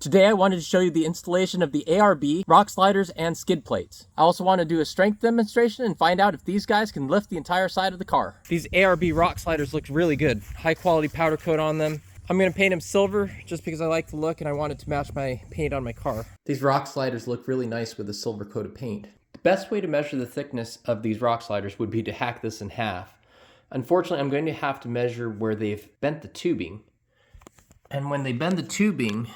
Today I wanted to show you the installation of the ARB rock sliders and skid plates. I also want to do a strength demonstration and find out if these guys can lift the entire side of the car. These ARB rock sliders look really good. High quality powder coat on them. I'm going to paint them silver just because I like the look and I want it to match my paint on my car. These rock sliders look really nice with a silver coat of paint. The best way to measure the thickness of these rock sliders would be to hack this in half. Unfortunately, I'm going to have to measure where they've bent the tubing. And when they bend the tubing,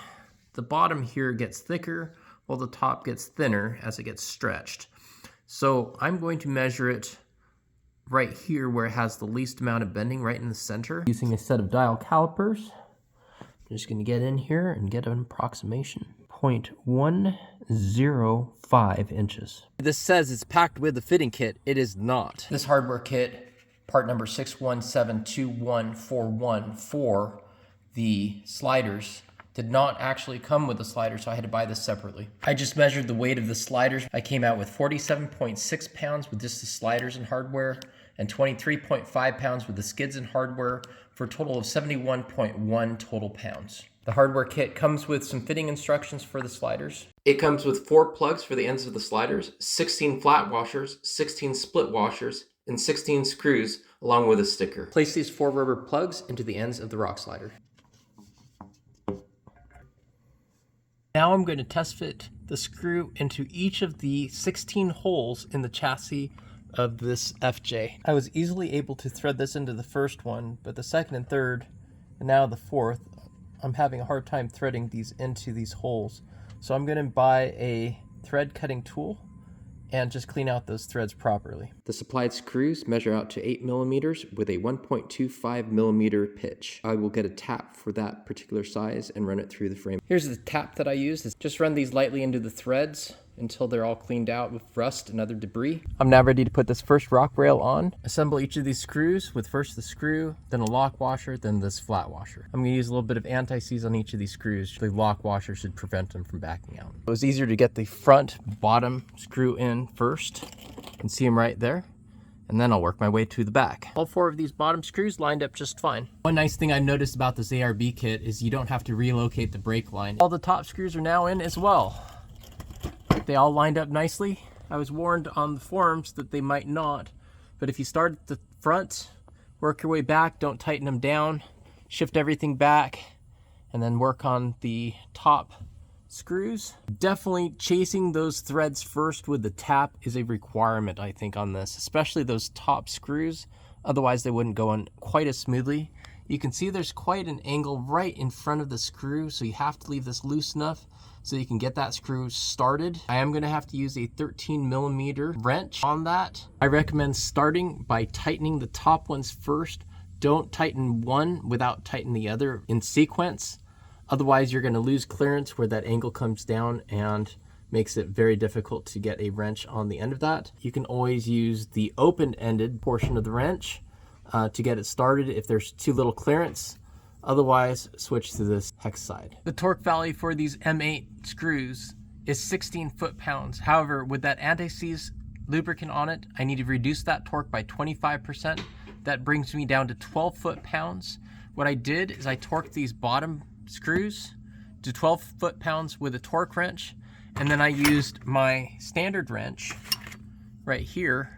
the bottom here gets thicker while the top gets thinner as it gets stretched. So I'm going to measure it right here where it has the least amount of bending, right in the center. Using a set of dial calipers, I'm just going to get in here and get an approximation. 0.105 inches. This says it's packed with the fitting kit. It is not. This hardware kit, part number 6172141 for the sliders, did not actually come with the slider, so I had to buy this separately. I just measured the weight of the sliders. I came out with 47.6 pounds with just the sliders and hardware, and 23.5 pounds with the skids and hardware, for a total of 71.1 total pounds. The hardware kit comes with some fitting instructions for the sliders. It comes with 4 plugs for the ends of the sliders, 16 flat washers, 16 split washers, and 16 screws, along with a sticker. Place these 4 rubber plugs into the ends of the rock slider. Now I'm going to test fit the screw into each of the 16 holes in the chassis of this FJ. I was easily able to thread this into the first one, but the second and third, and now the fourth, I'm having a hard time threading these into these holes. So I'm going to buy a thread cutting tool and just clean out those threads properly. The supplied screws measure out to 8 millimeters with a 1.25 millimeter pitch. I will get a tap for that particular size and run it through the frame. Here's the tap that I used. Just run these lightly into the threads until they're all cleaned out with rust and other debris. I'm now ready to put this first rock rail on. Assemble each of these screws with first the screw, then a lock washer, then this flat washer. I'm going to use a little bit of anti-seize on each of these screws. The lock washer should prevent them from backing out. It was easier to get the front bottom screw in first. You can see them right there. And then I'll work my way to the back. All 4 of these bottom screws lined up just fine. One nice thing I've noticed about this ARB kit is you don't have to relocate the brake line. All the top screws are now in as well. They all lined up nicely. I was warned on the forums that they might not, but if you start at the front, work your way back, don't tighten them down, shift everything back, and then work on the top screws. Definitely chasing those threads first with the tap is a requirement, I think, on this, especially those top screws. Otherwise they wouldn't go on quite as smoothly. You can see there's quite an angle right in front of the screw, so you have to leave this loose enough so you can get that screw started. I am going to have to use a 13 millimeter wrench on that. I recommend starting by tightening the top ones first. Don't tighten one without tightening the other in sequence. Otherwise you're going to lose clearance where that angle comes down and makes it very difficult to get a wrench on the end of that. You can always use the open-ended portion of the wrench to get it started if there's too little clearance. Otherwise, switch to this hex side. The torque value for these M8 screws is 16 foot-pounds. However, with that anti-seize lubricant on it, I need to reduce that torque by 25%. That brings me down to 12 foot-pounds. What I did is I torqued these bottom screws to 12 foot-pounds with a torque wrench, and then I used my standard wrench right here,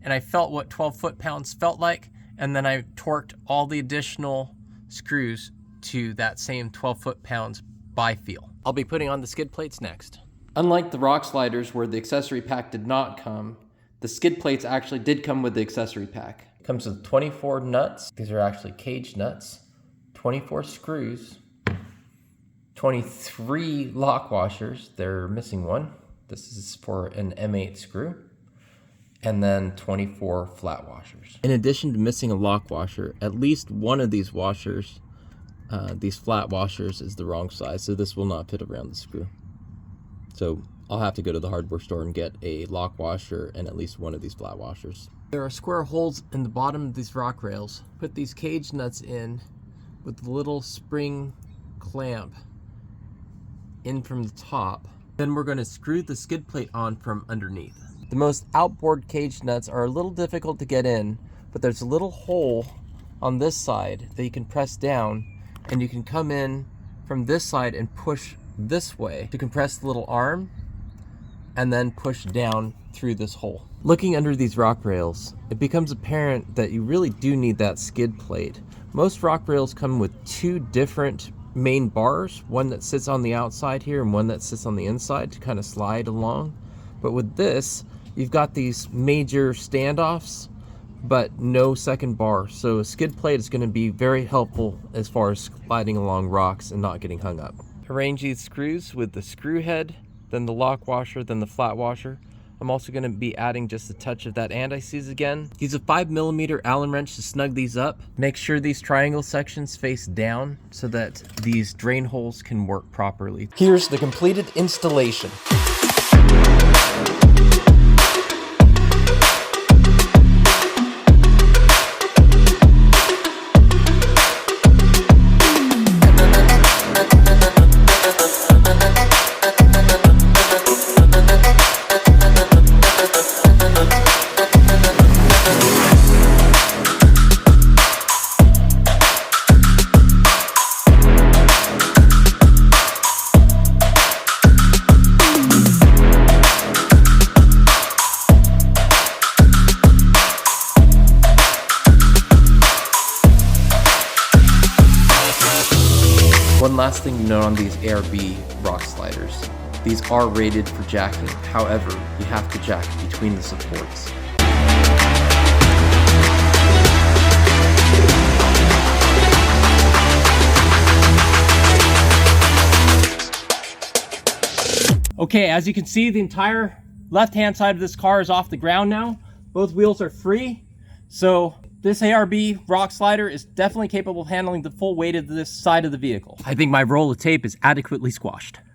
and I felt what 12 foot-pounds felt like, and then I torqued all the additional screws to that same 12 foot-pounds by feel. I'll be putting on the skid plates next. Unlike the rock sliders where the accessory pack did not come, the skid plates actually did come with the accessory pack. It comes with 24 nuts. These are actually cage nuts, 24 screws, 23 lock washers. They're missing one. This is for an M8 screw. And then 24 flat washers. In addition to missing a lock washer, at least one of these washers, these flat washers, is the wrong size, so this will not fit around the screw. So I'll have to go to the hardware store and get a lock washer and at least one of these flat washers. There are square holes in the bottom of these rock rails. Put these cage nuts in with the little spring clamp in from the top. Then we're going to screw the skid plate on from underneath. The most outboard cage nuts are a little difficult to get in, but there's a little hole on this side that you can press down and you can come in from this side and push this way to compress the little arm, and then push down through this hole. Looking under these rock rails, it becomes apparent that you really do need that skid plate. Most rock rails come with two different main bars, one that sits on the outside here and one that sits on the inside to kind of slide along. But with this, you've got these major standoffs, but no second bar. So a skid plate is going to be very helpful as far as sliding along rocks and not getting hung up. Arrange these screws with the screw head, then the lock washer, then the flat washer. I'm also going to be adding just a touch of that anti-seize again. Use a 5mm Allen wrench to snug these up. Make sure these triangle sections face down so that these drain holes can work properly. Here's the completed installation. One last thing to note on these ARB rock sliders. These are rated for jacking, however, you have to jack between the supports. Okay, as you can see, the entire left-hand side of this car is off the ground now. Both wheels are free, so this ARB rock slider is definitely capable of handling the full weight of this side of the vehicle. I think my roll of tape is adequately squashed.